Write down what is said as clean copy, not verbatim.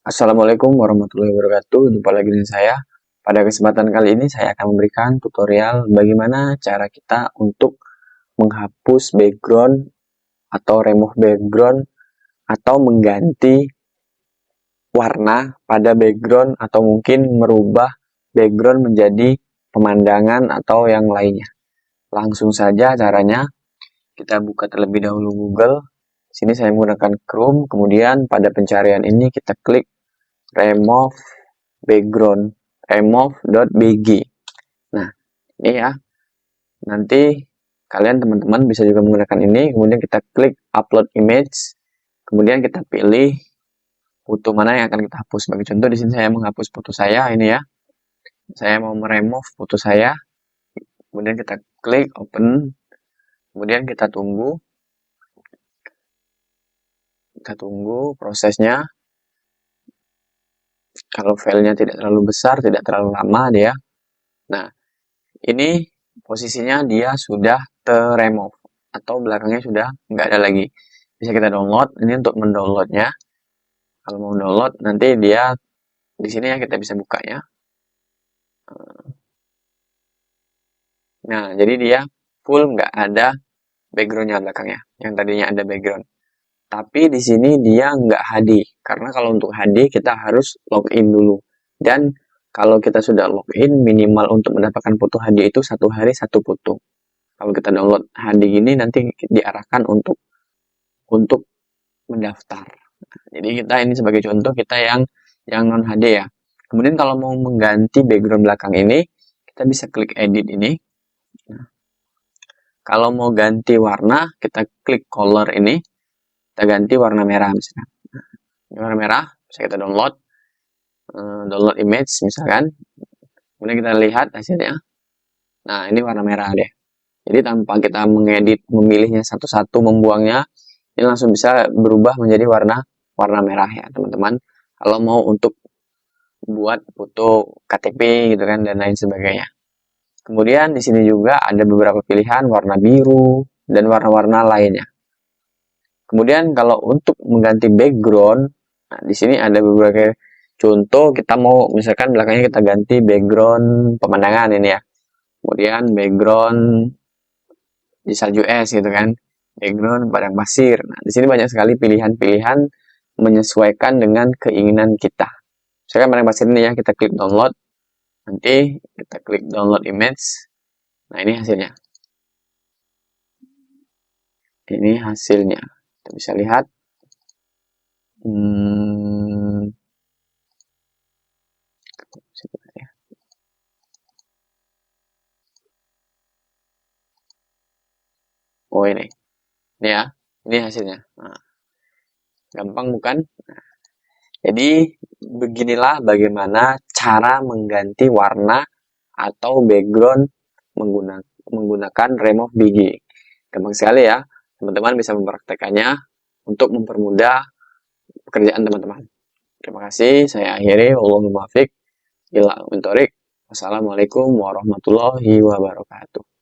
Assalamualaikum warahmatullahi wabarakatuh. Jumpa lagi dengan saya. Pada kesempatan kali ini saya akan memberikan tutorial bagaimana cara kita untuk menghapus background atau remove background atau mengganti warna pada background atau mungkin merubah background menjadi pemandangan atau yang lainnya. Langsung saja caranya. Kita buka terlebih dahulu Google. Sini saya menggunakan Chrome, kemudian pada pencarian ini kita klik remove background, remove.bg. Nah, ini ya. Nanti kalian teman-teman bisa juga menggunakan ini, kemudian kita klik upload image, kemudian kita pilih foto mana yang akan kita hapus. Sebagai contoh di sini saya menghapus foto saya ini ya. Saya mau meremove foto saya. Kemudian kita klik open. Kemudian kita tunggu prosesnya. Kalau filenya tidak terlalu besar, tidak terlalu lama dia. Nah, ini posisinya dia sudah terremove atau belakangnya sudah nggak ada lagi. Bisa kita download. Ini untuk mendownloadnya. Kalau mau download nanti dia di sini ya kita bisa bukanya. Nah, jadi dia full nggak ada backgroundnya belakangnya. Yang tadinya ada background. Tapi di sini dia nggak HD. Karena kalau untuk HD kita harus login dulu. Dan kalau kita sudah login, minimal untuk mendapatkan foto HD itu 1 hari 1 foto. Kalau kita download HD gini nanti diarahkan untuk mendaftar. Jadi kita ini sebagai contoh kita yang non HD ya. Kemudian kalau mau mengganti background belakang ini, kita bisa klik edit ini. Nah, kalau mau ganti warna, kita klik color ini. Kita ganti warna merah misalkan. Nah, ini warna merah, bisa kita download image misalkan. Kemudian kita lihat hasilnya. Nah, ini warna merah deh. Jadi tanpa kita mengedit, memilihnya satu-satu, membuangnya, ini langsung bisa berubah menjadi warna merah ya teman-teman. Kalau mau untuk buat foto KTP gitu kan dan lain sebagainya. Kemudian di sini juga ada beberapa pilihan warna biru dan warna-warna lainnya. Kemudian kalau untuk mengganti background, nah di sini ada beberapa contoh. Kita mau misalkan belakangnya kita ganti background pemandangan ini ya. Kemudian background di salju es gitu kan. Background padang pasir. Nah, di sini banyak sekali pilihan-pilihan menyesuaikan dengan keinginan kita. Misalkan padang pasir ini ya, kita klik download. Nanti kita klik download image. Nah, ini hasilnya. Ini hasilnya. Kita bisa lihat. Oh ini ya, ini hasilnya. Nah, gampang bukan? Nah, jadi beginilah bagaimana cara mengganti warna atau background menggunakan remove BG. Gampang sekali ya, teman-teman bisa mempraktekannya untuk mempermudah pekerjaan teman-teman. Terima kasih, saya akhiri. Wallahul muwaffiq ila aqwamit thoriq. Wassalamualaikum warahmatullahi wabarakatuh.